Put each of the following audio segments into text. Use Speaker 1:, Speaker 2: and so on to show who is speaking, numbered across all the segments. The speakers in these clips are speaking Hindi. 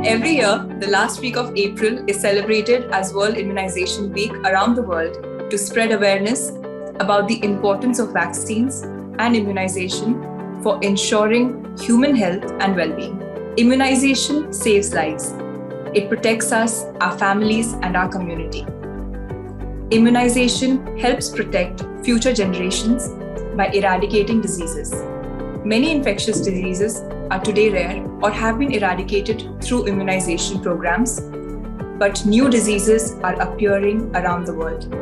Speaker 1: Every year, the last week of April is celebrated as World Immunization Week around the world to spread awareness about the importance of vaccines and immunization for ensuring human health and well-being. Immunization saves lives. It protects us, our families, and our community. Immunization helps protect future generations by eradicating diseases. Many infectious diseases are today rare or have been eradicated through immunization programs, but new diseases are appearing around the world.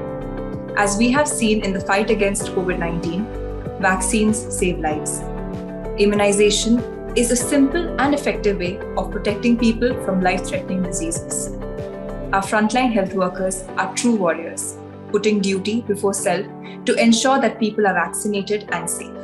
Speaker 1: As we have seen in the fight against COVID-19, vaccines save lives. Immunization is a simple and effective way of protecting people from life-threatening diseases. Our frontline health workers are true warriors, putting duty before self to ensure that people are vaccinated and safe.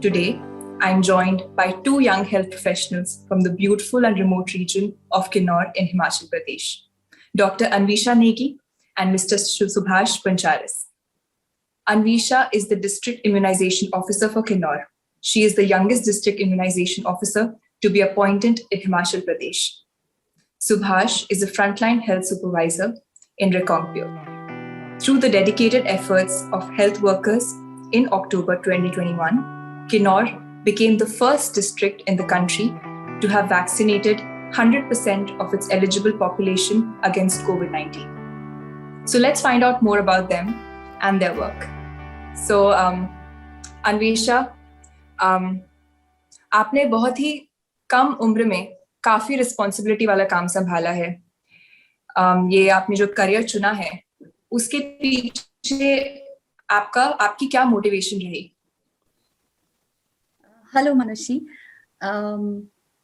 Speaker 1: Today, I'm joined by two young health professionals from the beautiful and remote region of Kinnaur in Himachal Pradesh, Dr. Anvisha Negi and Mr. Subhash Pancharis. Anvisha is the District Immunization Officer for Kinnaur. She is the youngest District Immunization Officer to be appointed in Himachal Pradesh. Subhash is a frontline health supervisor in Rekongpio. Through the dedicated efforts of health workers, in October 2021, Kinnaur became the first district in the country to have vaccinated 100% of its eligible population against COVID-19. So let's find out more about them and their work. So, Anvisha, आपने बहुत ही कम उम्र में काफी रिस्पॉन्सिबिलिटी वाला काम संभाला है. ये आपने जो करियर चुना है, उसके पीछे आपकी क्या मोटिवेशन रही?
Speaker 2: हेलो मनुषी,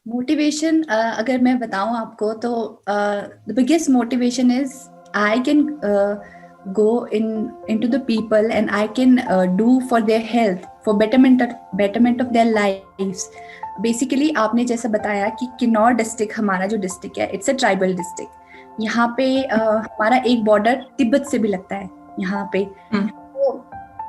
Speaker 2: मोटिवेशन अगर मैं बताऊं आपको तो the biggest motivation is I can go into the people and I can do for their health, for betterment of their lives. Basically आपने जैसा बताया कि किन्नौर डिस्ट्रिक्ट हमारा जो डिस्ट्रिक्ट है, इट्स अ ट्राइबल डिस्ट्रिक्ट. यहाँ पे हमारा एक बॉर्डर तिब्बत से भी लगता है यहाँ पे. तो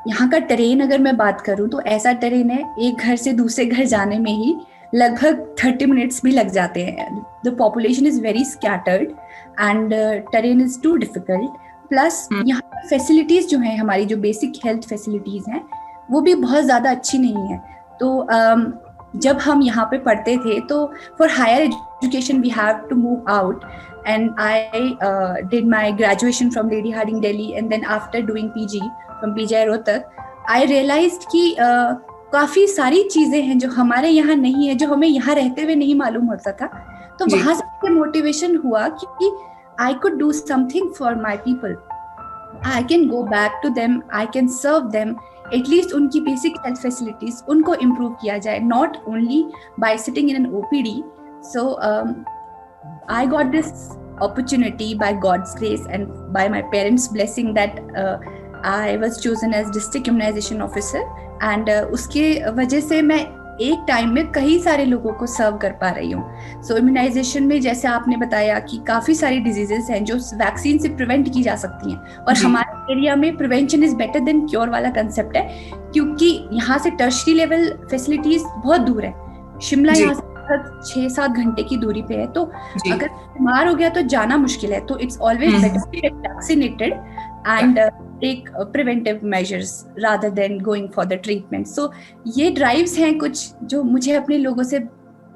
Speaker 2: यहाँ का टेरेन अगर मैं बात करूँ तो ऐसा टेरेन है, एक घर से दूसरे घर जाने में ही लगभग 30 मिनट्स भी लग जाते हैं. The population is very scattered and terrain is too difficult. Plus यहाँ पर फैसिलिटीज जो हैं, हमारी जो बेसिक हेल्थ फैसिलिटीज हैं, वो भी बहुत ज़्यादा अच्छी नहीं है. तो जब हम यहाँ पे पढ़ते थे तो for higher education we have to move out and I did my graduation from Lady Hardinge Delhi and then after doing PG from PGI Rohtak I realised कि काफ़ी सारी चीज़ें हैं जो हमारे यहाँ नहीं है, जो हमें यहाँ रहते हुए नहीं मालूम होता था. तो वहाँ से मोटिवेशन हुआ कि I could do something for my people. I can go back to them. I can serve them. At least उनकी basic health facilities उनको improve किया जाए. Not only by sitting in an OPD. So I got this opportunity by God's grace and by my parents' blessing that I was chosen as district immunization officer. And उसके वजह से मैं एक टाइम में कई सारे लोगों को सर्व कर पा रही हूँ. सो इम्यूनाइजेशन में जैसे आपने बताया कि काफ़ी सारी डिजीजेस हैं जो वैक्सीन से प्रिवेंट की जा सकती हैं, और हमारे एरिया में prevention is better than cure वाला कंसेप्ट है, क्योंकि यहाँ से टर्शरी लेवल फैसिलिटीज बहुत दूर है. शिमला यहाँ से 6-7 घंटे की दूरी पे है, तो अगर बीमार हो गया तो जाना मुश्किल है. तो it's always better to get vaccinated and take preventive measures rather than going for the treatment. So ये drives हैं कुछ जो मुझे अपने लोगों से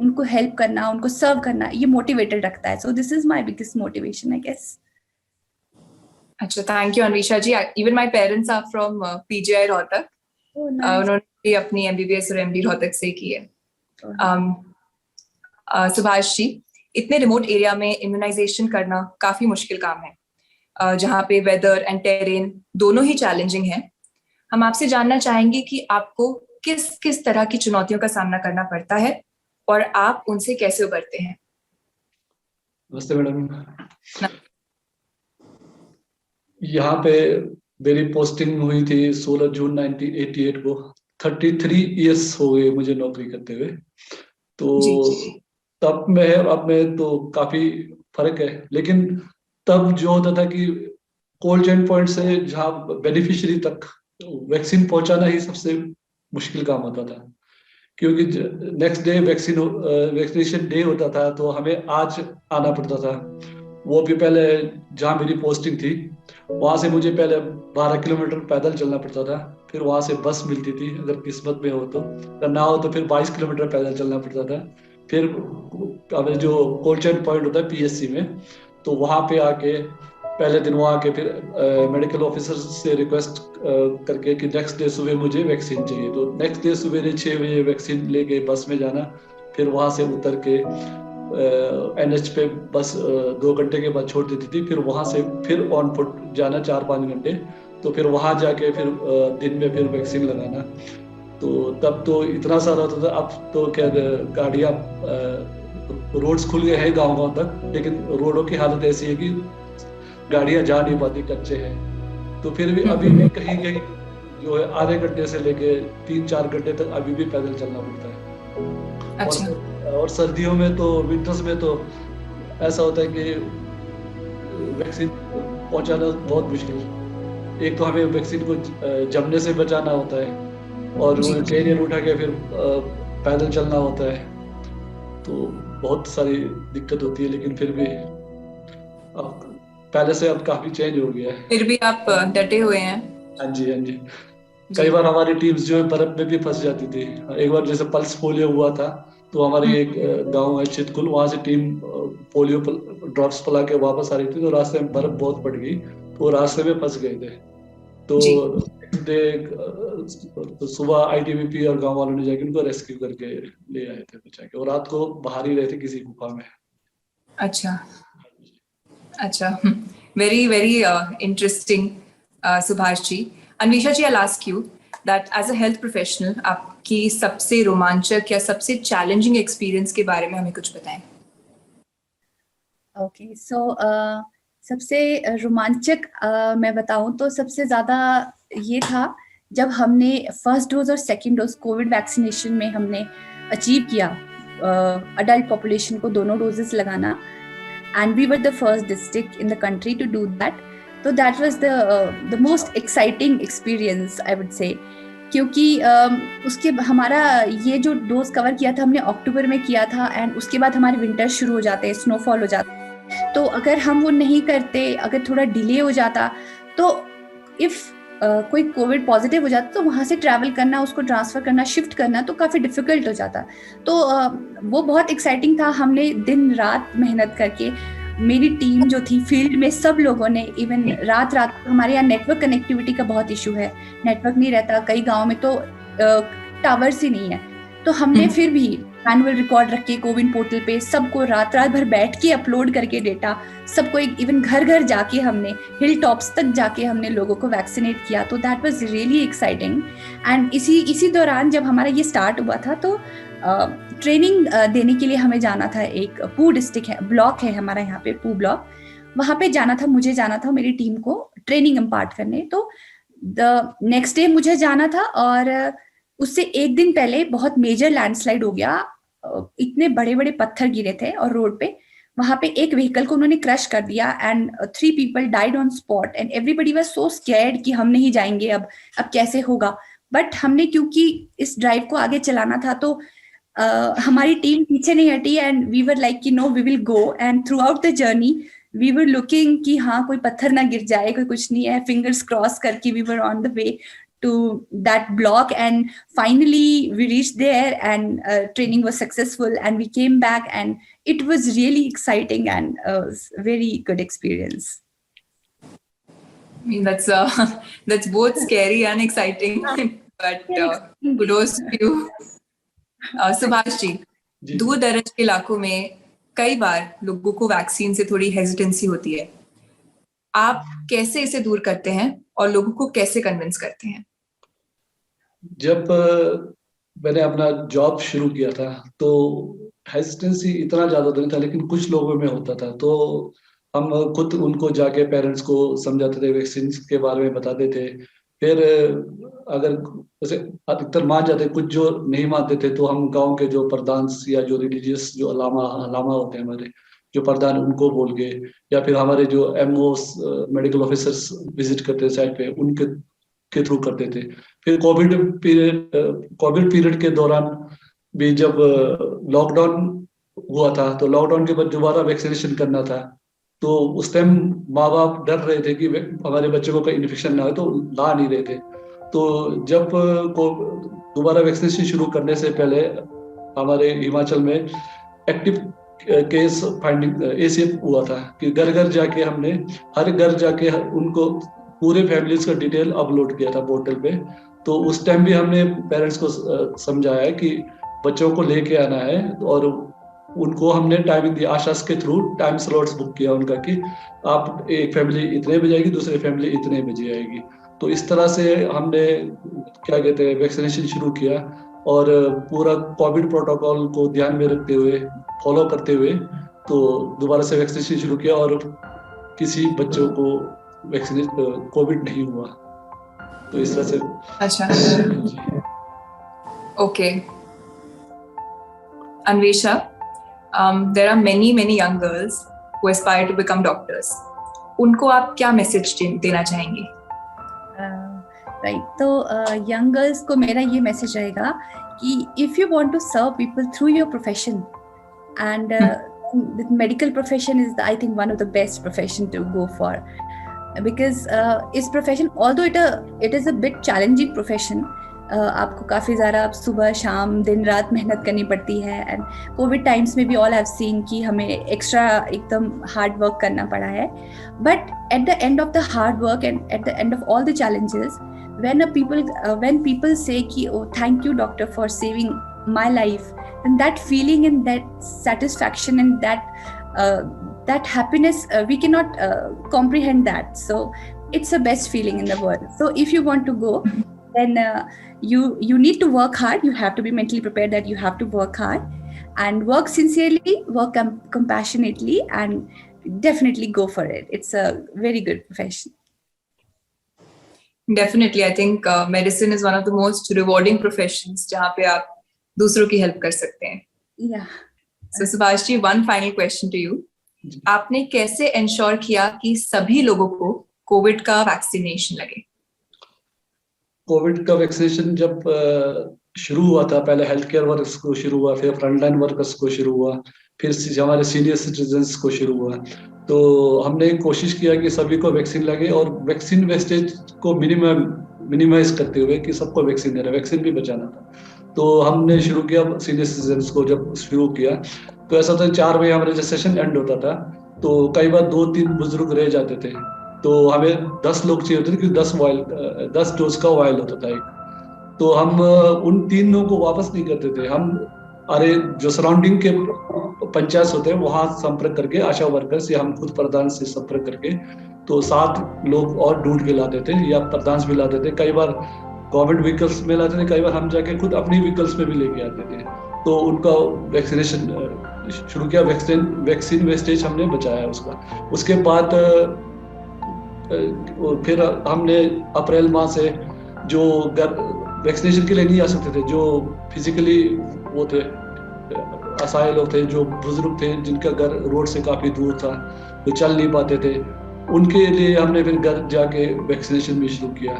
Speaker 2: उनको help करना, उनको serve करना, ये motivated रखता है. So this is my biggest motivation, I guess.
Speaker 1: अच्छा, thank you Anvisha ji. Even my parents are from PGI Rohtak.
Speaker 2: Oh, nice.
Speaker 1: उन्होंने भी अपनी MBBS और MD रोहतक से की है. सुभाष जी, इतने रिमोट एरिया में इम्यूनाइजेशन करना काफी मुश्किल काम है, जहाँ पे वेदर एंड टेरेन दोनों ही चैलेंजिंग हैं. हम आपसे जानना चाहेंगे कि आपको किस किस तरह की चुनौतियों का सामना करना पड़ता है और आप उनसे कैसे उबरते हैं.
Speaker 3: नमस्ते मैडम. यहाँ पे मेरी पोस्टिंग हुई थी 16 जून 1988 को. 33 इयर्स हो गए मुझे नौकरी करते हुए. तो तब में और अब में तो काफी फर्क है, लेकिन तब जो होता था कि कोल्ड चेन पॉइंट से जहाँ बेनिफिशियरी तक वैक्सीन पहुंचाना ही सबसे मुश्किल काम होता था. क्योंकि नेक्स्ट डे वैक्सीनेशन डे होता था, तो हमें आज आना पड़ता था। वो भी पहले जहाँ मेरी पोस्टिंग थी वहां से मुझे पहले 12 किलोमीटर पैदल चलना पड़ता था, फिर वहां से बस मिलती थी अगर किस्मत में हो तो, अगर ना हो तो फिर 22 किलोमीटर पैदल चलना पड़ता था। फिर हमें जो कोल्ड चेन पॉइंट होता है पीएससी में, तो वहां पे आके पहले दिन वहां आके फिर मेडिकल ऑफिसर से रिक्वेस्ट करके कि नेक्स्ट डे सुबह मुझे वैक्सीन चाहिए, तो नेक्स्ट डे सुबह 6 बजे वैक्सीन लेके बस में जाना, फिर वहां से उतर के एनएच पे बस 2 घंटे के बाद छोड़ देती थी, फिर वहां से फिर ऑन फुट जाना 4-5 घंटे, तो फिर वहां जाके फिर दिन में फिर वैक्सीन लगाना। तो तब तो इतना सारा होता था, अब तो क्या गाड़ियां रोड्स खुल गए हैं गांव तक, लेकिन रोडों की हालत ऐसी है कि गाड़ियां जा नहीं पाती, कच्चे हैं। तो फिर भी अभी भी कहीं कहीं जो है आधे घंटे से लेके 3-4 घंटे तक अभी भी पैदल चलना पड़ता है।
Speaker 1: अच्छा।
Speaker 3: और सर्दियों में तो, विंटर्स में तो ऐसा होता है कि वैक्सीन पहुंचाना बहुत मुश्किल। एक तो हमें वैक्सीन को जमने से बचाना होता है, और कैरियर उठा के फिर पैदल चलना होता है, तो बहुत सारी दिक्कत होती है। लेकिन फिर भी अब पहले से अब काफी चेंज हो गया है।
Speaker 1: फिर भी आप डटे हुए हैं।
Speaker 3: हाँ जी, हाँ जी। कई बार हमारी टीम्स जो है बर्फ में भी फंस जाती थी। एक बार जैसे पल्स पोलियो हुआ था, तो हमारी एक गांव है चितकुल, वहां से टीम पोलियो ड्रॉप्स पिला के वापस आ रही थी, तो रास्ते में बर्फ बहुत पड़ गई, तो रास्ते में फंस गए थे। तो सुबह आईटीबीपी और गांव वालों ने जाके उनको रेस्क्यू करके ले आए थे बचा के, और रात को बाहर ही रहे थे किसी गुफा में।
Speaker 1: अच्छा अच्छा, very very interesting Subhash ji. Anvesha ji, I'll ask you that as a health professional, आपकी सबसे रोमांचक या सबसे चैलेंजिंग एक्सपीरियंस के बारे में हमें कुछ बताएं।
Speaker 2: ओके, सो सबसे रोमांचक मैं बताऊं तो सबसे ज़्यादा ये था जब हमने फर्स्ट डोज और सेकंड डोज कोविड वैक्सीनेशन में हमने अचीव किया अडल्ट पॉपुलेशन को दोनों डोजेस लगाना, and we were the first district in the country to do that. So that was the most exciting experience, I would say, क्योंकि उसके हमारा ये जो डोज कवर किया था हमने अक्टूबर में किया था, एंड उसके बाद हमारे विंटर शुरू हो जाते हैं, स्नोफॉल हो जाता है। तो अगर हम वो नहीं करते, अगर थोड़ा डिले हो जाता, तो इफ कोई कोविड पॉजिटिव हो जाता तो वहाँ से ट्रैवल करना, उसको ट्रांसफ़र करना, शिफ्ट करना तो काफ़ी डिफ़िकल्ट हो जाता। तो वो बहुत एक्साइटिंग था। हमने दिन रात मेहनत करके, मेरी टीम जो थी फील्ड में सब लोगों ने, इवन रात हमारे यहाँ नेटवर्क कनेक्टिविटी का बहुत इशू है, नेटवर्क नहीं रहता कई गाँव में, तो टावर्स ही नहीं है। तो हमने फिर भी मैनुअल रिकॉर्ड रख के कोविन पोर्टल पे सबको रात भर बैठ के अपलोड करके डेटा, सबको इवन घर घर जाके हमने, हिल टॉप्स तक जाके हमने लोगों को वैक्सीनेट किया। तो that was really exciting. And इसी दौरान जब हमारा ये स्टार्ट हुआ था, तो ट्रेनिंग देने के लिए हमें जाना था। एक पू डिस्ट्रिक्ट है, ब्लॉक है हमारा यहाँ पे, पू ब्लॉक, वहाँ पे जाना था, मुझे जाना था मेरी टीम को ट्रेनिंग इम्पार्ट करने। तो द नेक्स्ट डे मुझे जाना था, और उससे एक दिन पहले बहुत मेजर लैंडस्लाइड हो गया, इतने बड़े बड़े पत्थर गिरे थे और रोड पे, वहां पे एक व्हीकल को उन्होंने क्रश कर दिया, and 3 people died on spot, and everybody was so scared कि हम नहीं जाएंगे, अब कैसे होगा। बट हमने, क्योंकि इस ड्राइव को आगे चलाना था, तो हमारी टीम पीछे नहीं हटी, एंड वी वर लाइक कि no, we will go. And throughout the journey we were looking कि हाँ कोई पत्थर ना गिर जाए, कोई कुछ नहीं है, फिंगर्स क्रॉस करके we were on the way to that block, and finally we reached there, and training was successful, and we came back, and it was really exciting and very good experience.
Speaker 1: I mean, that's both scary and exciting, but kudos to you. Subhash ji, दूर दराज के इलाकों में कई बार लोगों को वैक्सीन से थोड़ी हेजिटेंसी होती है, आप कैसे इसे दूर करते हैं और लोगों को कैसे कन्विंस करते हैं?
Speaker 3: जब मैंने अपना जॉब शुरू किया था, तो हेजिटेंसी इतना ज्यादा नहीं था, लेकिन कुछ लोगों में होता था। तो हम खुद उनको जाके पेरेंट्स को समझाते थे, वैक्सीन के बारे में बताते थे। फिर अगर जैसे अधिकतर मान जाते, कुछ जो नहीं मानते थे, तो हम गांव के जो प्रधान या जो रिलीजियस जो अलामा होते हैं हमारे जो प्रधान, उनको बोल के, या फिर हमारे जो एमओस मेडिकल ऑफिसर्स विजिट करते साइड पे, उनके थ्रू करते थे। फिर कोविड पीरियड के दौरान भी जब लॉकडाउन हुआ था, तो लॉकडाउन के बाद दोबारा वैक्सीनेशन करना था, तो उस टाइम माँ बाप डर रहे थे कि हमारे बच्चे को कोई इन्फेक्शन ना हो, तो ला नहीं रहे थे। तो जब को दोबारा वैक्सीनेशन शुरू करने से पहले हमारे हिमाचल में एक्टिव केस फाइंडिंग ACF हुआ था कि घर घर जाके हमने हर घर जाके उनको पूरे फैमिलीज का डिटेल अपलोड किया था पोर्टल पे। तो उस टाइम भी हमने पेरेंट्स को समझाया कि बच्चों को लेके आना है, और उनको हमने टाइमिंग दी, आशास के थ्रू टाइम स्लॉट्स बुक किया उनका कि आप एक फैमिली इतने बजे आएगी, दूसरी फैमिली इतने बजे आएगी। तो इस तरह से हमने क्या कहते हैं वैक्सीनेशन शुरू किया, और पूरा कोविड प्रोटोकॉल को ध्यान में रखते हुए फॉलो करते हुए तो दोबारा से वैक्सीनेशन शुरू किया, और किसी बच्चों को वैक्सीनेट कोविड नहीं हुआ। तो इस तरह से।
Speaker 1: अच्छा, okay. Anvisha, there are many young girls who aspire to become doctors. उनको आप क्या मैसेज देना चाहेंगे?
Speaker 2: राइट, तो यंग गर्ल्स को मेरा ये मैसेज रहेगा कि if you want to serve people through your profession, and medical profession is I think one of the best profession to go for, because इस profession although it is a bit challenging profession, आपको काफ़ी ज़्यादा सुबह शाम दिन रात मेहनत करनी पड़ती है, एंड कोविड टाइम्स में भी ऑल हैव सीन कि हमें एक्स्ट्रा एकदम हार्ड वर्क करना पड़ा है। But at the end of the hard work and at the end of all the challenges, when people say कि oh thank you doctor for saving my life, and that feeling and that satisfaction and that happiness, we cannot comprehend that. So it's the best feeling in the world. So if you want to go, then you need to work hard. You have to be mentally prepared that you have to work hard and work sincerely, work compassionately, and definitely go for it. It's a very good profession.
Speaker 1: Definitely, I think medicine is one of the most rewarding professions जहाँ पे आप दूसरों की हेल्प कर सकते हैं.
Speaker 2: Yeah.
Speaker 1: So Subhash ji, one final question to you. आपने कैसे इंश्योर किया कि सभी लोगों को कोविड का वैक्सीनेशन लगे?
Speaker 3: कोविड का वैक्सीनेशन जब शुरू हुआ था, पहले हेल्थ केयर वर्कर्स को शुरू हुआ, फिर फ्रंटलाइन वर्कर्स को शुरू हुआ, फिर हमारे सीनियर सिटीजन्स को शुरू हुआ। तो हमने कोशिश किया कि सभी को वैक्सीन लगे, और वैक्सीन वेस्टेज को मिनिमाइज करते हुए कि सबको वैक्सीन देना, वैक्सीन भी बचाना था। तो हमने शुरू किया सीनियर सिटीजन्स को, जब शुरू किया तो ऐसा था 4 बजे हमारा सेशन एंड होता था, तो कई बार 2-3 बुजुर्ग रह जाते थे, तो हमें 10 लोग चाहिए होते थे कि 10 डोज का वायल होता था एक। तो हम उन 3 लोगों को वापस नहीं करते थे, हम जो सराउंडिंग के पंचायत होते हैं वहां संपर्क करके, आशा वर्कर्स या हम खुद प्रधान से संपर्क करके तो 7 लोग और ढूंढ के लाते थे, या प्रधान भी लाते थे, कई बार गवर्नमेंट व्हीकल्स में लाते थे, कई बार हम जाके खुद अपनी व्हीकल्स में भी लेके आते थे। तो उनका वैक्सीनेशन शुरू किया, वैक्सीन वेस्टेज हमने बचाया उसका। उसके बाद फिर हमने अप्रैल माह से जो वैक्सीनेशन के लिए नहीं आ सकते थे, जो फिजिकली वो थे असहाय लोग थे, जो बुजुर्ग थे जिनका घर रोड से काफी दूर था, वो चल नहीं पाते थे, उनके लिए हमने फिर घर जाके वैक्सीनेशन भी शुरू किया।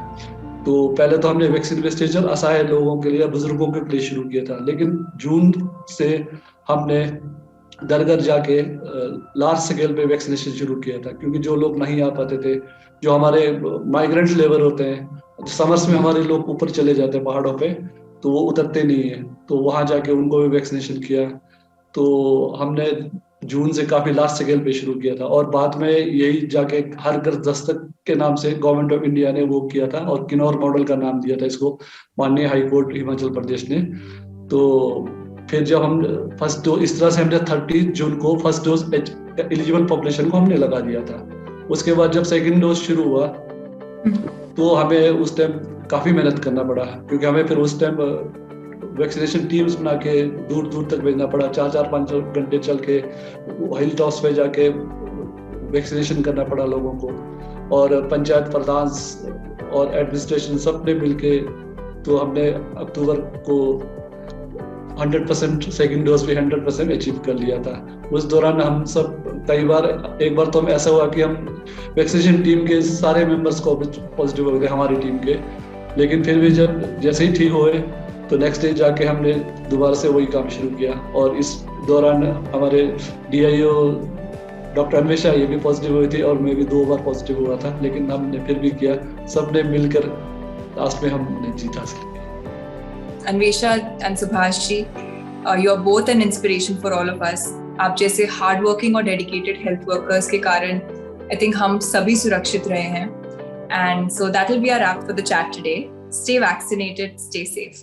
Speaker 3: तो पहले तो हमने वैक्सीन वेस्टेज असहाय लोगों के लिए, बुजुर्गों के लिए शुरू किया था, लेकिन जून से हमने घर घर जाके लार्ज स्केल पे वैक्सीनेशन शुरू किया था, क्योंकि जो लोग नहीं आ पाते थे, जो हमारे माइग्रेंट लेबर होते हैं, समर्स में हमारे लोग ऊपर चले जाते हैं पहाड़ों पे, तो वो उतरते नहीं है, तो वहां जाके उनको भी वैक्सीनेशन किया। तो हमने जून से काफी लार्ज स्केल पे शुरू किया था, और बाद में यही जाके हर घर दस्तक के नाम से गवर्नमेंट ऑफ इंडिया ने वो किया था, और किन्नौर मॉडल का नाम दिया था इसको माननीय हाई कोर्ट हिमाचल प्रदेश ने। तो फिर जब हम फर्स्ट डोज, इस तरह से हमने 30 जून को फर्स्ट डोज एलिजिबल पॉपुलेशन को हमने लगा दिया था। उसके बाद जब सेकंड डोज शुरू हुआ तो हमें उस टाइम काफी मेहनत करना पड़ा, क्योंकि हमें फिर उस टाइम वैक्सीनेशन टीम्स बना के दूर दूर तक भेजना पड़ा, 4-5 घंटे चल के हिल टॉप्स पे जाके वैक्सीनेशन करना पड़ा लोगों को, और पंचायत प्रधान और एडमिनिस्ट्रेशन सब ने मिलके तो हमने अक्टूबर को 100% सेकंड डोज भी 100% अचीव कर लिया था। उस दौरान हम सब एक बार तो हम ऐसा हुआ कि हम वैक्सीनेशन टीम के सारे मेंबर्स को पॉजिटिव हो गए हमारी टीम के, लेकिन फिर भी जब जैसे ही ठीक हुए तो नेक्स्ट डे जाके हमने दोबारा से वही काम शुरू किया और इस दौरान हमारे DIO डॉक्टर अन्वेषा ये भी पॉजिटिव हुई थी और मैं भी 2 बार पॉजिटिव हुआ था, लेकिन हमने फिर भी किया, सबने मिलकर लास्ट में हमने जीत हासिल की।
Speaker 1: Anvesha and Subhash ji, you are both an inspiration for all of us. आप जैसे हार्ड वर्किंग और डेडिकेटेड हेल्थ वर्कर्स के कारण आई थिंक हम सभी सुरक्षित रहे हैं। And so that will be our wrap for the chat today. Stay vaccinated, stay safe.